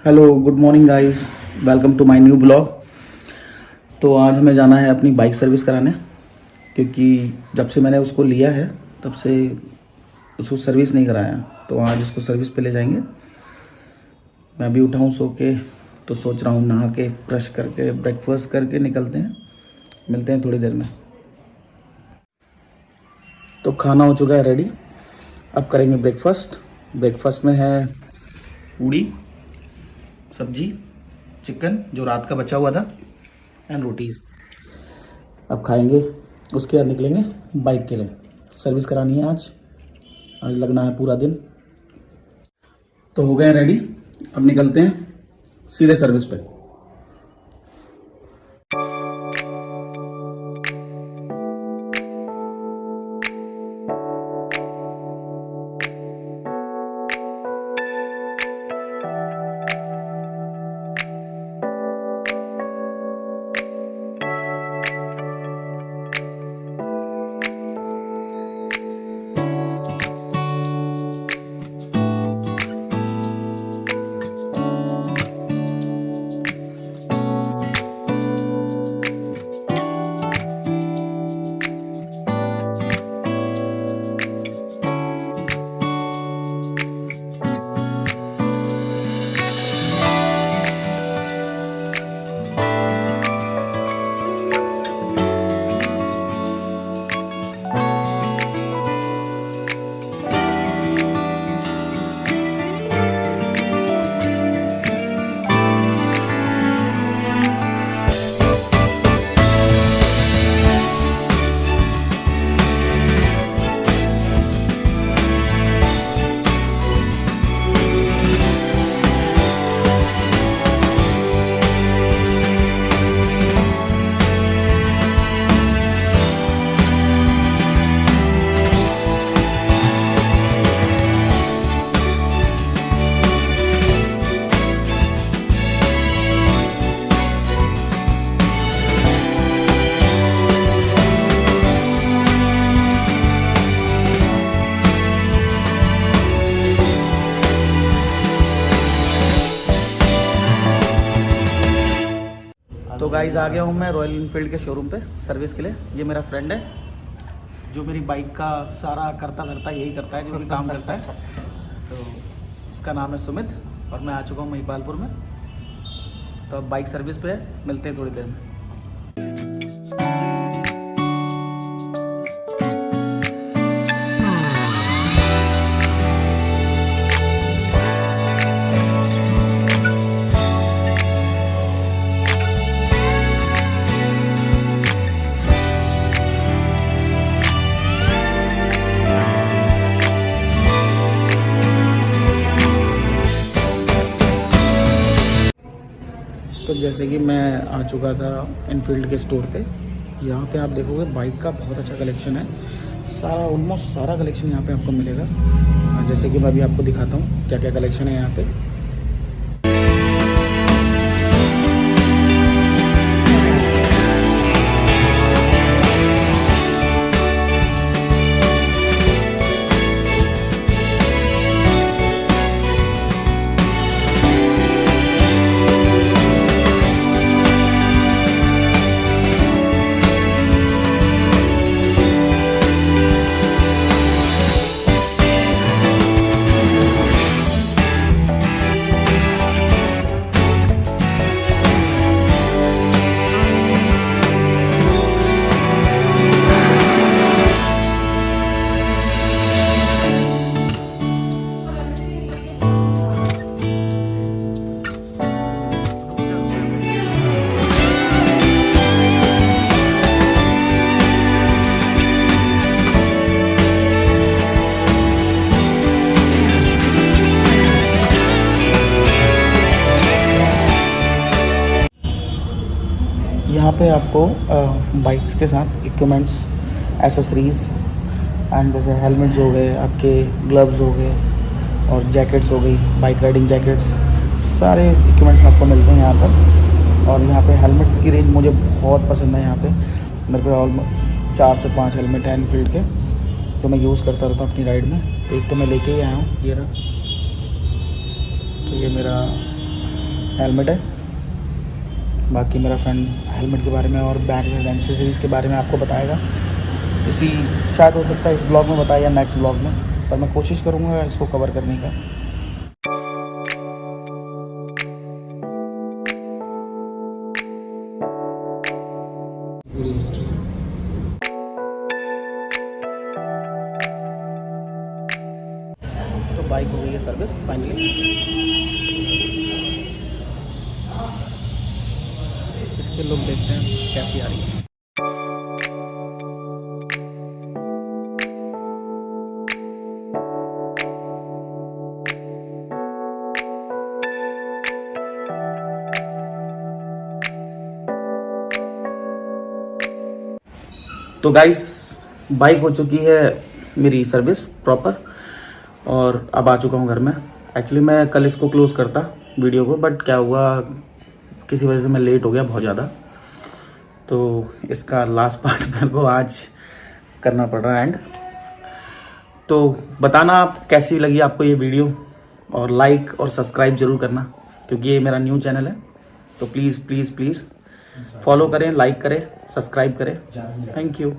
Hello, good morning guys. Welcome to my new blog. तो आज हमें जाना है अपनी बाइक सर्विस कराने, क्योंकि जब से मैंने उसको लिया है तब से उसको सर्विस नहीं कराया। तो आज इसको सर्विस पे ले जाएंगे। मैं अभी उठा हूँ सो के, तो सोच रहा हूँ नहा के ब्रश करके ब्रेकफास्ट करके निकलते हैं। मिलते हैं थोड़ी देर में। तो खाना हो चुका है रेडी, अब करेंगे ब्रेकफास्ट। ब्रेकफास्ट में है पूड़ी, सब्जी, चिकन जो रात का बचा हुआ था, एंड रोटीज़। अब खाएंगे, उसके बाद निकलेंगे बाइक के लिए। सर्विस करानी है आज लगना है पूरा दिन। तो हो गए रेडी, अब निकलते हैं सीधे सर्विस पे। तो गाइस आ गया हूँ मैं रॉयल इनफील्ड के शोरूम पे सर्विस के लिए। ये मेरा फ्रेंड है जो मेरी बाइक का सारा करता धरता यही करता है, जो भी काम करता है। तो इसका नाम है सुमित, और मैं आ चुका हूँ महिपालपुर में। तो अब बाइक सर्विस पे है, मिलते हैं थोड़ी देर में। तो जैसे कि मैं आ चुका था इनफील्ड के स्टोर पे। यहाँ पे आप देखोगे बाइक का बहुत अच्छा कलेक्शन है। सारा ऑलमोस्ट सारा कलेक्शन यहाँ पे आपको मिलेगा। जैसे कि मैं अभी आपको दिखाता हूँ क्या क्या कलेक्शन है यहाँ पे। यहाँ पे आपको बाइक्स के साथ इक्विपमेंट्स, एसेसरीज़ एंड जैसे हेलमेट्स हो गए, आपके ग्लव्स हो गए, और जैकेट्स हो गई, बाइक राइडिंग जैकेट्स, सारे इक्विपमेंट्स आपको मिलते हैं यहाँ पर। और यहाँ पे हेलमेट्स की रेंज मुझे बहुत पसंद है। यहाँ पे मेरे पे ऑलमोस्ट 4 से 5 हेलमेट हैं एनफील्ड के, जो मैं यूज़ करता रहता हूँ अपनी राइड में। एक तो मैं लेके ही आया हूँ, ये रहा। तो ये मेरा हेलमेट है। बाकी मेरा फ्रेंड हेलमेट के बारे में और बैग्स एंड एक्सेसरीज़ के बारे में आपको बताएगा। इसी शायद हो सकता है इस ब्लॉग में बताया या नेक्स्ट ब्लॉग में, पर मैं कोशिश करूँगा इसको कवर करने का। पूरी हिस्ट्री तो बाइक हो गई है सर्विस फाइनली। इसके लुक देखते हैं कैसी आ रही है। तो गाइस बाइक हो चुकी है मेरी सर्विस प्रॉपर और अब आ चुका हूँ घर में। एक्चुअली मैं कल इसको क्लोज़ करता वीडियो को, बट क्या हुआ किसी वजह से मैं लेट हो गया बहुत ज़्यादा, तो इसका लास्ट पार्ट मेरे को आज करना पड़ रहा है एंड। तो बताना आप कैसी लगी आपको ये वीडियो और लाइक और सब्सक्राइब ज़रूर करना, क्योंकि ये मेरा न्यू चैनल है। तो प्लीज़ प्लीज़ प्लीज़ फॉलो करें, लाइक करें, सब्सक्राइब करें। Thank you.